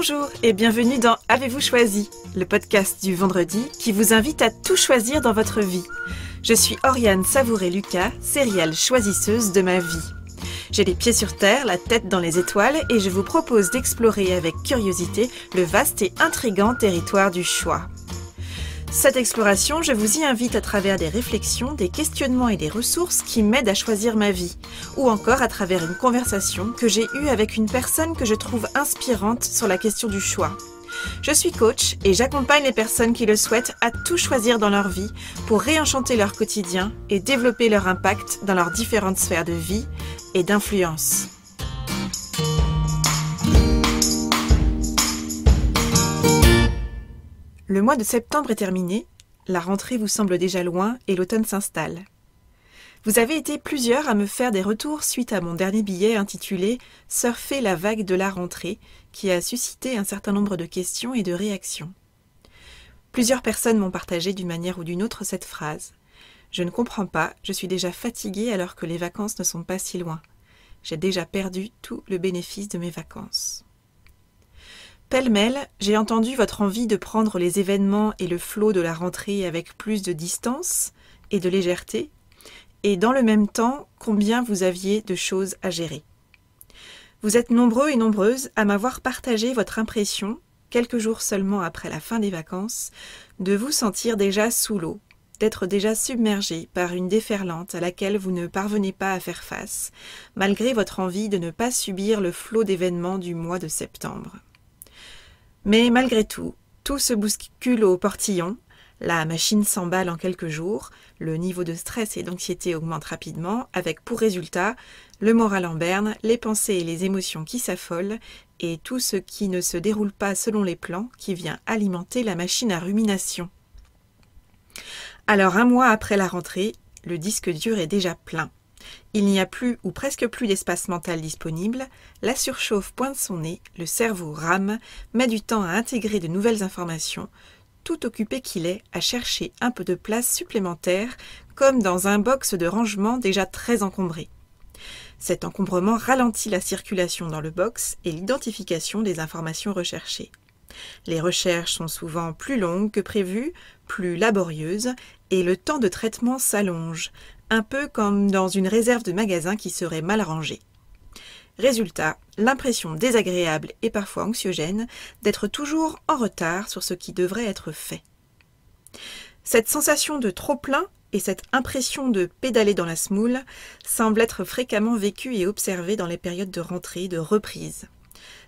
Bonjour et bienvenue dans Avez-vous choisi, le podcast du vendredi qui vous invite à tout choisir dans votre vie. Je suis Oriane Savouré-Lucas, serial choisisseuse de ma vie. J'ai les pieds sur terre, la tête dans les étoiles et je vous propose d'explorer avec curiosité le vaste et intrigant territoire du choix. Cette exploration, je vous y invite à travers des réflexions, des questionnements et des ressources qui m'aident à choisir ma vie, ou encore à travers une conversation que j'ai eue avec une personne que je trouve inspirante sur la question du choix. Je suis coach et j'accompagne les personnes qui le souhaitent à tout choisir dans leur vie pour réenchanter leur quotidien et développer leur impact dans leurs différentes sphères de vie et d'influence. Le mois de septembre est terminé, la rentrée vous semble déjà loin et l'automne s'installe. Vous avez été plusieurs à me faire des retours suite à mon dernier billet intitulé « Surfer la vague de la rentrée » qui a suscité un certain nombre de questions et de réactions. Plusieurs personnes m'ont partagé d'une manière ou d'une autre cette phrase. « Je ne comprends pas, je suis déjà fatiguée alors que les vacances ne sont pas si loin. J'ai déjà perdu tout le bénéfice de mes vacances. » Pêle-mêle, j'ai entendu votre envie de prendre les événements et le flot de la rentrée avec plus de distance et de légèreté, et dans le même temps, combien vous aviez de choses à gérer. Vous êtes nombreux et nombreuses à m'avoir partagé votre impression, quelques jours seulement après la fin des vacances, de vous sentir déjà sous l'eau, d'être déjà submergé par une déferlante à laquelle vous ne parvenez pas à faire face, malgré votre envie de ne pas subir le flot d'événements du mois de septembre. Mais malgré tout, tout se bouscule au portillon, la machine s'emballe en quelques jours, le niveau de stress et d'anxiété augmente rapidement, avec pour résultat le moral en berne, les pensées et les émotions qui s'affolent, et tout ce qui ne se déroule pas selon les plans qui vient alimenter la machine à rumination. Alors un mois après la rentrée, le disque dur est déjà plein. Il n'y a plus ou presque plus d'espace mental disponible, la surchauffe pointe son nez, le cerveau rame, met du temps à intégrer de nouvelles informations, tout occupé qu'il est à chercher un peu de place supplémentaire, comme dans un box de rangement déjà très encombré. Cet encombrement ralentit la circulation dans le box et l'identification des informations recherchées. Les recherches sont souvent plus longues que prévues, plus laborieuses, et le temps de traitement s'allonge, un peu comme dans une réserve de magasin qui serait mal rangée. Résultat, l'impression désagréable et parfois anxiogène d'être toujours en retard sur ce qui devrait être fait. Cette sensation de trop-plein et cette impression de pédaler dans la semoule semblent être fréquemment vécues et observées dans les périodes de rentrée, de reprise.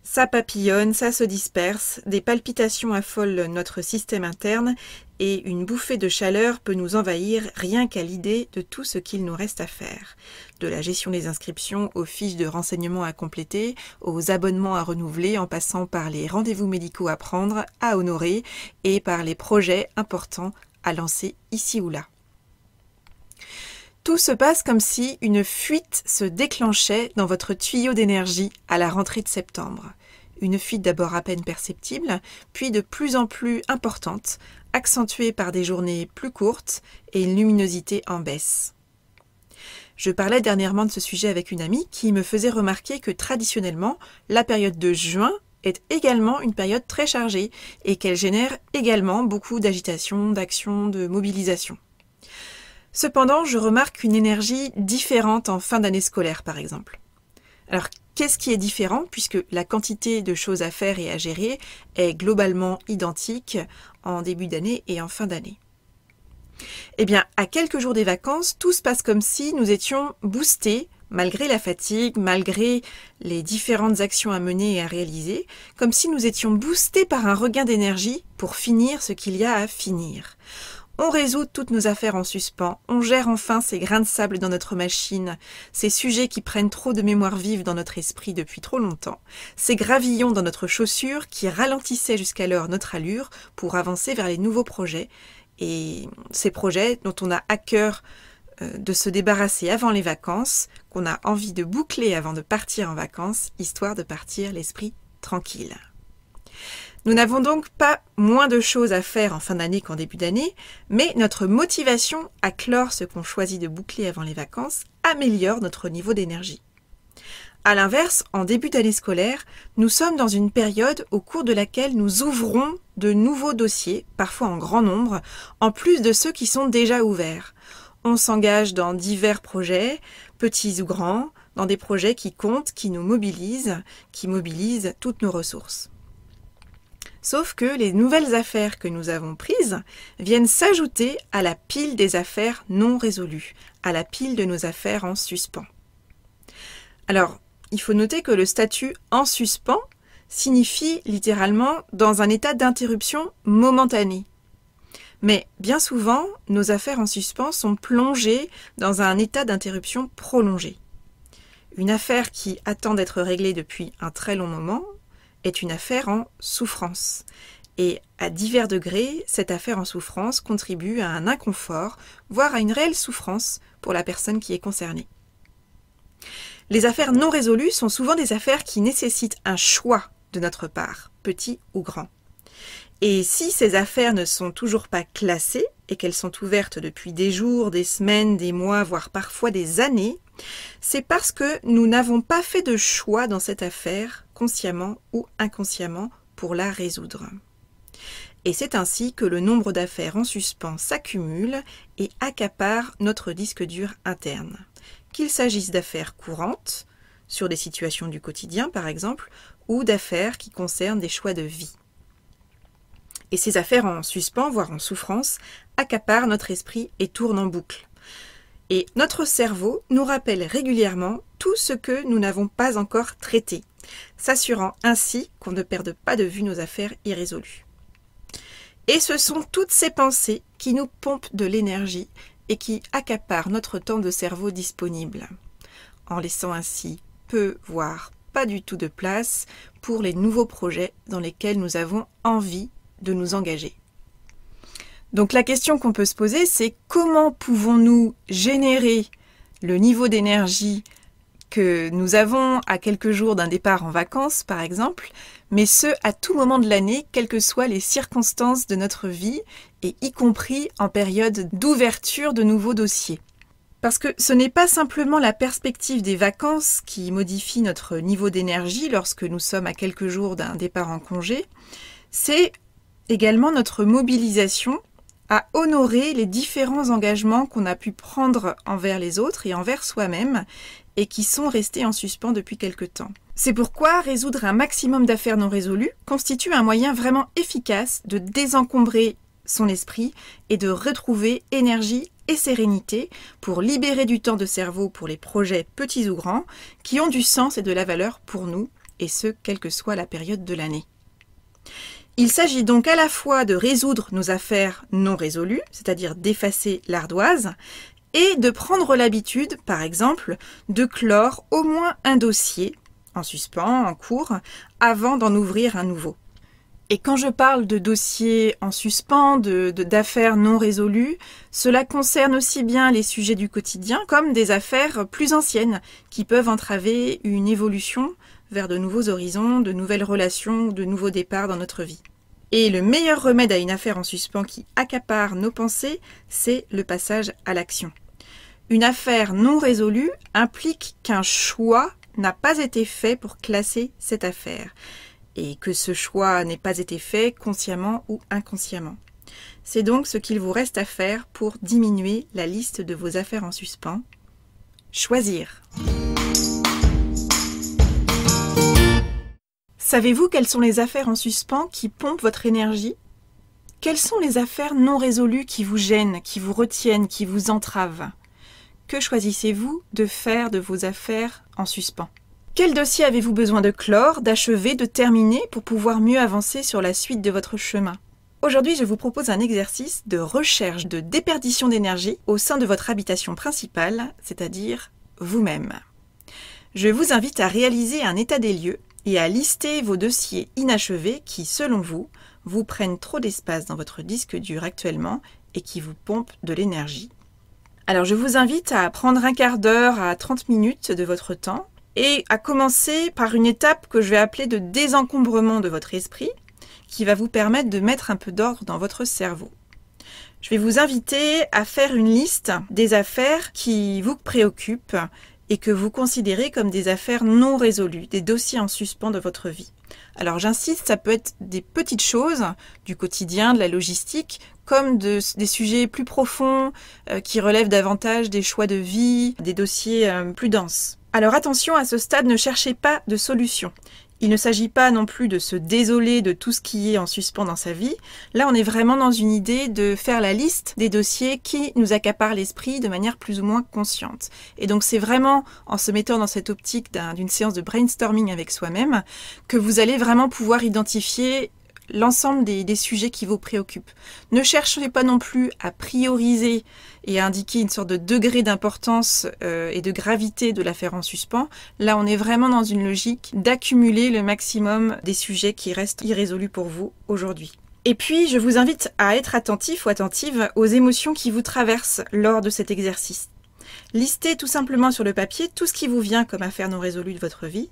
Ça papillonne, ça se disperse, des palpitations affolent notre système interne et une bouffée de chaleur peut nous envahir rien qu'à l'idée de tout ce qu'il nous reste à faire. De la gestion des inscriptions aux fiches de renseignements à compléter, aux abonnements à renouveler en passant par les rendez-vous médicaux à prendre, à honorer et par les projets importants à lancer ici ou là. Tout se passe comme si une fuite se déclenchait dans votre tuyau d'énergie à la rentrée de septembre. Une fuite d'abord à peine perceptible, puis de plus en plus importante, accentuée par des journées plus courtes et une luminosité en baisse. Je parlais dernièrement de ce sujet avec une amie qui me faisait remarquer que traditionnellement, la période de juin est également une période très chargée et qu'elle génère également beaucoup d'agitation, d'action, de mobilisation. Cependant, je remarque une énergie différente en fin d'année scolaire, par exemple. Alors, qu'est-ce qui est différent puisque la quantité de choses à faire et à gérer est globalement identique en début d'année et en fin d'année? Eh bien, à quelques jours des vacances, tout se passe comme si nous étions boostés, malgré la fatigue, malgré les différentes actions à mener et à réaliser, comme si nous étions boostés par un regain d'énergie pour finir ce qu'il y a à finir. On résout toutes nos affaires en suspens, on gère enfin ces grains de sable dans notre machine, ces sujets qui prennent trop de mémoire vive dans notre esprit depuis trop longtemps, ces gravillons dans notre chaussure qui ralentissaient jusqu'alors notre allure pour avancer vers les nouveaux projets, et ces projets dont on a à cœur de se débarrasser avant les vacances, qu'on a envie de boucler avant de partir en vacances, histoire de partir l'esprit tranquille. Nous n'avons donc pas moins de choses à faire en fin d'année qu'en début d'année, mais notre motivation à clore ce qu'on choisit de boucler avant les vacances améliore notre niveau d'énergie. À l'inverse, en début d'année scolaire, nous sommes dans une période au cours de laquelle nous ouvrons de nouveaux dossiers, parfois en grand nombre, en plus de ceux qui sont déjà ouverts. On s'engage dans divers projets, petits ou grands, dans des projets qui comptent, qui nous mobilisent, qui mobilisent toutes nos ressources. Sauf que les nouvelles affaires que nous avons prises viennent s'ajouter à la pile des affaires non résolues, à la pile de nos affaires en suspens. Alors, il faut noter que le statut « en suspens » signifie littéralement « dans un état d'interruption momentanée ». Mais bien souvent, nos affaires en suspens sont plongées dans un état d'interruption prolongé. Une affaire qui attend d'être réglée depuis un très long moment est une affaire en souffrance. Et à divers degrés, cette affaire en souffrance contribue à un inconfort, voire à une réelle souffrance pour la personne qui est concernée. Les affaires non résolues sont souvent des affaires qui nécessitent un choix de notre part, petit ou grand. Et si ces affaires ne sont toujours pas classées et qu'elles sont ouvertes depuis des jours, des semaines, des mois, voire parfois des années, c'est parce que nous n'avons pas fait de choix dans cette affaire, consciemment ou inconsciemment, pour la résoudre. Et c'est ainsi que le nombre d'affaires en suspens s'accumule et accapare notre disque dur interne. Qu'il s'agisse d'affaires courantes, sur des situations du quotidien par exemple, ou d'affaires qui concernent des choix de vie. Et ces affaires en suspens, voire en souffrance, accaparent notre esprit et tournent en boucle. Et notre cerveau nous rappelle régulièrement tout ce que nous n'avons pas encore traité, s'assurant ainsi qu'on ne perde pas de vue nos affaires irrésolues. Et ce sont toutes ces pensées qui nous pompent de l'énergie et qui accaparent notre temps de cerveau disponible, en laissant ainsi peu, voire pas du tout de place pour les nouveaux projets dans lesquels nous avons envie de nous engager. Donc la question qu'on peut se poser, c'est comment pouvons-nous générer le niveau d'énergie que nous avons à quelques jours d'un départ en vacances, par exemple, mais ce, à tout moment de l'année, quelles que soient les circonstances de notre vie, et y compris en période d'ouverture de nouveaux dossiers. Parce que ce n'est pas simplement la perspective des vacances qui modifie notre niveau d'énergie lorsque nous sommes à quelques jours d'un départ en congé, c'est également notre mobilisation à honorer les différents engagements qu'on a pu prendre envers les autres et envers soi-même et qui sont restés en suspens depuis quelque temps. C'est pourquoi résoudre un maximum d'affaires non résolues constitue un moyen vraiment efficace de désencombrer son esprit et de retrouver énergie et sérénité pour libérer du temps de cerveau pour les projets petits ou grands qui ont du sens et de la valeur pour nous, et ce, quelle que soit la période de l'année. Il s'agit donc à la fois de résoudre nos affaires non résolues, c'est-à-dire d'effacer l'ardoise, et de prendre l'habitude, par exemple, de clore au moins un dossier, en suspens, en cours, avant d'en ouvrir un nouveau. Et quand je parle de dossiers en suspens, d'affaires non résolues, cela concerne aussi bien les sujets du quotidien comme des affaires plus anciennes qui peuvent entraver une évolution vers de nouveaux horizons, de nouvelles relations, de nouveaux départs dans notre vie. Et le meilleur remède à une affaire en suspens qui accapare nos pensées, c'est le passage à l'action. Une affaire non résolue implique qu'un choix n'a pas été fait pour classer cette affaire, et que ce choix n'ait pas été fait consciemment ou inconsciemment. C'est donc ce qu'il vous reste à faire pour diminuer la liste de vos affaires en suspens. Choisir. Savez-vous quelles sont les affaires en suspens qui pompent votre énergie? Quelles sont les affaires non résolues qui vous gênent, qui vous retiennent, qui vous entravent? Que choisissez-vous de faire de vos affaires en suspens? Quel dossier avez-vous besoin de clore, d'achever, de terminer pour pouvoir mieux avancer sur la suite de votre chemin? Aujourd'hui, je vous propose un exercice de recherche de déperdition d'énergie au sein de votre habitation principale, c'est-à-dire vous-même. Je vous invite à réaliser un état des lieux et à lister vos dossiers inachevés qui, selon vous, vous prennent trop d'espace dans votre disque dur actuellement et qui vous pompent de l'énergie. Alors je vous invite à prendre un quart d'heure à 30 minutes de votre temps et à commencer par une étape que je vais appeler de désencombrement de votre esprit qui va vous permettre de mettre un peu d'ordre dans votre cerveau. Je vais vous inviter à faire une liste des affaires qui vous préoccupent et que vous considérez comme des affaires non résolues, des dossiers en suspens de votre vie. Alors j'insiste, ça peut être des petites choses du quotidien, de la logistique, comme des sujets plus profonds qui relèvent davantage des choix de vie, des dossiers plus denses. Alors attention, à ce stade, ne cherchez pas de solution. Il ne s'agit pas non plus de se désoler de tout ce qui est en suspens dans sa vie. Là, on est vraiment dans une idée de faire la liste des dossiers qui nous accaparent l'esprit de manière plus ou moins consciente. Et donc, c'est vraiment en se mettant dans cette optique d'une séance de brainstorming avec soi-même que vous allez vraiment pouvoir identifier l'ensemble des sujets qui vous préoccupent. Ne cherchez pas non plus à prioriser et à indiquer une sorte de degré d'importance et de gravité de l'affaire en suspens. Là, on est vraiment dans une logique d'accumuler le maximum des sujets qui restent irrésolus pour vous aujourd'hui. Et puis, je vous invite à être attentif ou attentive aux émotions qui vous traversent lors de cet exercice. Listez tout simplement sur le papier tout ce qui vous vient comme affaire non résolue de votre vie.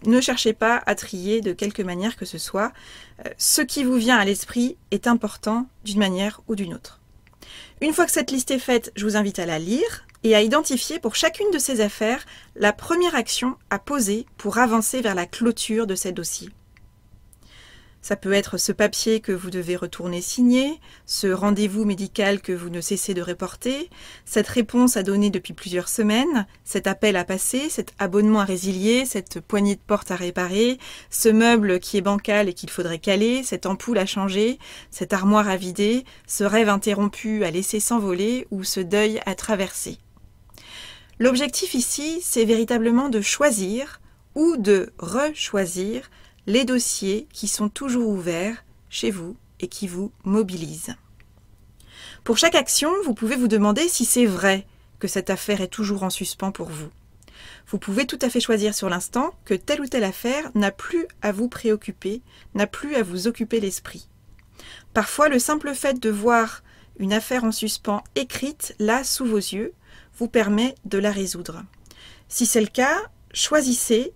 Ne cherchez pas à trier de quelque manière que ce soit. Ce qui vous vient à l'esprit est important d'une manière ou d'une autre. Une fois que cette liste est faite, je vous invite à la lire et à identifier pour chacune de ces affaires la première action à poser pour avancer vers la clôture de ces dossiers. Ça peut être ce papier que vous devez retourner signer, ce rendez-vous médical que vous ne cessez de reporter, cette réponse à donner depuis plusieurs semaines, cet appel à passer, cet abonnement à résilier, cette poignée de porte à réparer, ce meuble qui est bancal et qu'il faudrait caler, cette ampoule à changer, cette armoire à vider, ce rêve interrompu à laisser s'envoler ou ce deuil à traverser. L'objectif ici, c'est véritablement de choisir ou de rechoisir les dossiers qui sont toujours ouverts chez vous et qui vous mobilisent. Pour chaque action, vous pouvez vous demander si c'est vrai que cette affaire est toujours en suspens pour vous. Vous pouvez tout à fait choisir sur l'instant que telle ou telle affaire n'a plus à vous préoccuper, n'a plus à vous occuper l'esprit. Parfois, le simple fait de voir une affaire en suspens écrite là sous vos yeux vous permet de la résoudre. Si c'est le cas, choisissez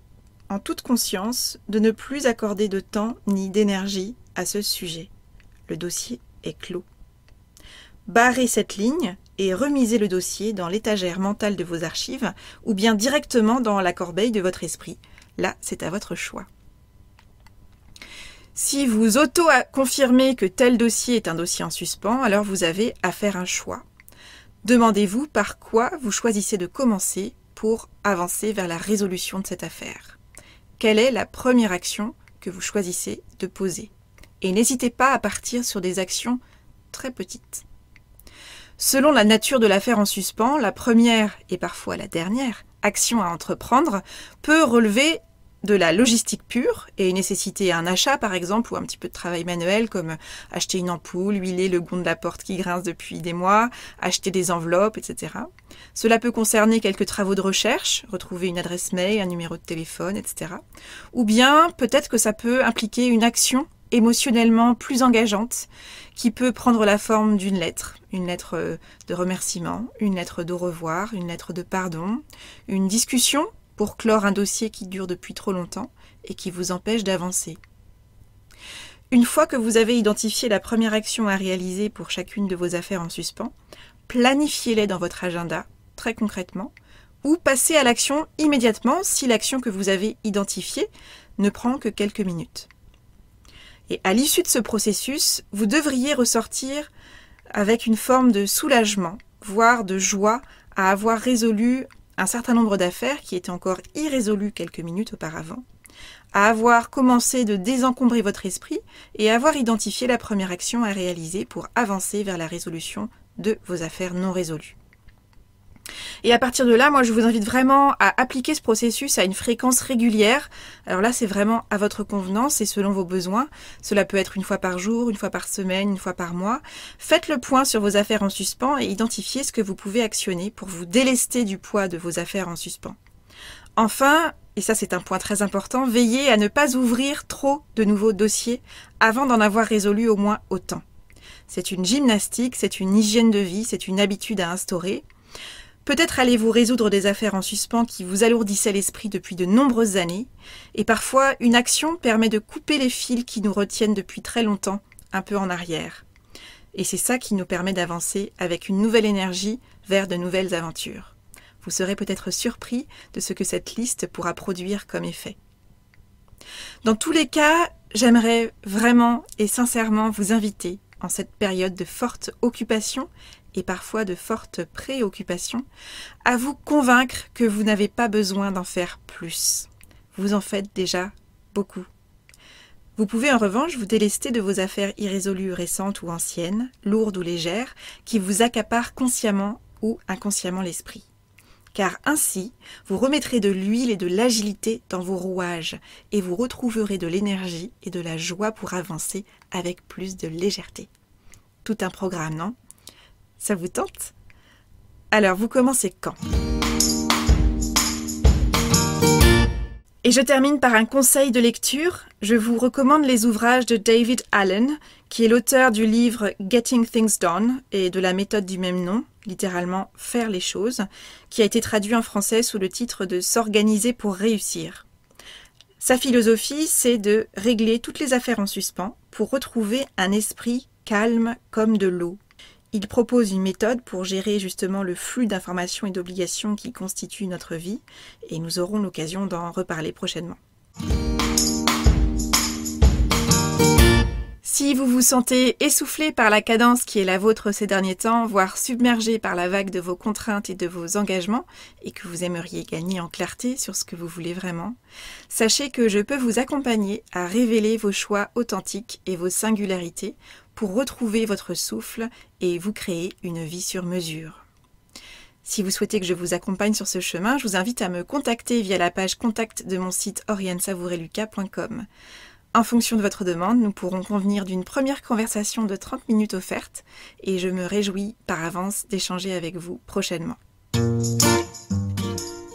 en toute conscience de ne plus accorder de temps ni d'énergie à ce sujet. Le dossier est clos. Barrez cette ligne et remisez le dossier dans l'étagère mentale de vos archives ou bien directement dans la corbeille de votre esprit. Là, c'est à votre choix. Si vous auto-confirmez que tel dossier est un dossier en suspens, alors vous avez à faire un choix. Demandez-vous par quoi vous choisissez de commencer pour avancer vers la résolution de cette affaire. Quelle est la première action que vous choisissez de poser? Et n'hésitez pas à partir sur des actions très petites. Selon la nature de l'affaire en suspens, la première et parfois la dernière action à entreprendre peut relever de la logistique pure et nécessiter un achat par exemple ou un petit peu de travail manuel comme acheter une ampoule, huiler le gond de la porte qui grince depuis des mois, acheter des enveloppes, etc. Cela peut concerner quelques travaux de recherche, retrouver une adresse mail, un numéro de téléphone, etc. Ou bien peut-être que ça peut impliquer une action émotionnellement plus engageante qui peut prendre la forme d'une lettre de remerciement, une lettre d'au revoir, une lettre de pardon, une discussion pour clore un dossier qui dure depuis trop longtemps et qui vous empêche d'avancer. Une fois que vous avez identifié la première action à réaliser pour chacune de vos affaires en suspens, planifiez-les dans votre agenda, très concrètement, ou passez à l'action immédiatement si l'action que vous avez identifiée ne prend que quelques minutes. Et à l'issue de ce processus, vous devriez ressortir avec une forme de soulagement, voire de joie à avoir résolu un certain nombre d'affaires qui étaient encore irrésolues quelques minutes auparavant, à avoir commencé de désencombrer votre esprit et à avoir identifié la première action à réaliser pour avancer vers la résolution de vos affaires non résolues. Et à partir de là, moi je vous invite vraiment à appliquer ce processus à une fréquence régulière. Alors là, c'est vraiment à votre convenance et selon vos besoins. Cela peut être une fois par jour, une fois par semaine, une fois par mois. Faites le point sur vos affaires en suspens et identifiez ce que vous pouvez actionner pour vous délester du poids de vos affaires en suspens. Enfin, et ça c'est un point très important, veillez à ne pas ouvrir trop de nouveaux dossiers avant d'en avoir résolu au moins autant. C'est une gymnastique, c'est une hygiène de vie, c'est une habitude à instaurer. Peut-être allez-vous résoudre des affaires en suspens qui vous alourdissaient l'esprit depuis de nombreuses années, et parfois une action permet de couper les fils qui nous retiennent depuis très longtemps, un peu en arrière. Et c'est ça qui nous permet d'avancer avec une nouvelle énergie vers de nouvelles aventures. Vous serez peut-être surpris de ce que cette liste pourra produire comme effet. Dans tous les cas, j'aimerais vraiment et sincèrement vous inviter, en cette période de forte occupation et parfois de forte préoccupation, à vous convaincre que vous n'avez pas besoin d'en faire plus. Vous en faites déjà beaucoup. Vous pouvez en revanche vous délester de vos affaires irrésolues récentes ou anciennes, lourdes ou légères, qui vous accaparent consciemment ou inconsciemment l'esprit. Car ainsi, vous remettrez de l'huile et de l'agilité dans vos rouages et vous retrouverez de l'énergie et de la joie pour avancer avec plus de légèreté. Tout un programme, non ? Ça vous tente ? Alors, vous commencez quand ? Et je termine par un conseil de lecture. Je vous recommande les ouvrages de David Allen, qui est l'auteur du livre Getting Things Done et de la méthode du même nom, littéralement « faire les choses », qui a été traduit en français sous le titre de « S'organiser pour réussir ». Sa philosophie, c'est de régler toutes les affaires en suspens pour retrouver un esprit calme comme de l'eau. Il propose une méthode pour gérer justement le flux d'informations et d'obligations qui constituent notre vie, et nous aurons l'occasion d'en reparler prochainement. Si vous vous sentez essoufflé par la cadence qui est la vôtre ces derniers temps, voire submergé par la vague de vos contraintes et de vos engagements, et que vous aimeriez gagner en clarté sur ce que vous voulez vraiment, sachez que je peux vous accompagner à révéler vos choix authentiques et vos singularités pour retrouver votre souffle et vous créer une vie sur mesure. Si vous souhaitez que je vous accompagne sur ce chemin, je vous invite à me contacter via la page contact de mon site oriansavoureluca.com. En fonction de votre demande, nous pourrons convenir d'une première conversation de 30 minutes offerte et je me réjouis par avance d'échanger avec vous prochainement.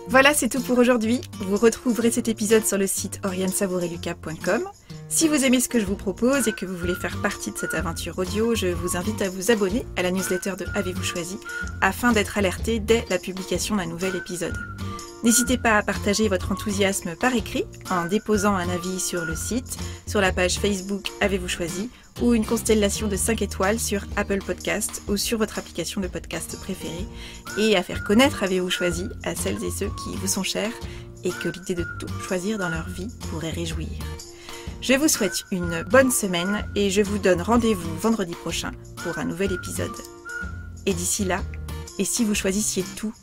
Voilà, c'est tout pour aujourd'hui. Vous retrouverez cet épisode sur le site oriansavoureluca.com. Si vous aimez ce que je vous propose et que vous voulez faire partie de cette aventure audio, je vous invite à vous abonner à la newsletter de Avez-vous choisi afin d'être alerté dès la publication d'un nouvel épisode. N'hésitez pas à partager votre enthousiasme par écrit en déposant un avis sur le site, sur la page Facebook Avez-vous choisi ou une constellation de 5 étoiles sur Apple Podcast ou sur votre application de podcast préférée et à faire connaître Avez-vous choisi à celles et ceux qui vous sont chers et que l'idée de tout choisir dans leur vie pourrait réjouir. Je vous souhaite une bonne semaine et je vous donne rendez-vous vendredi prochain pour un nouvel épisode. Et d'ici là, et si vous choisissiez tout ?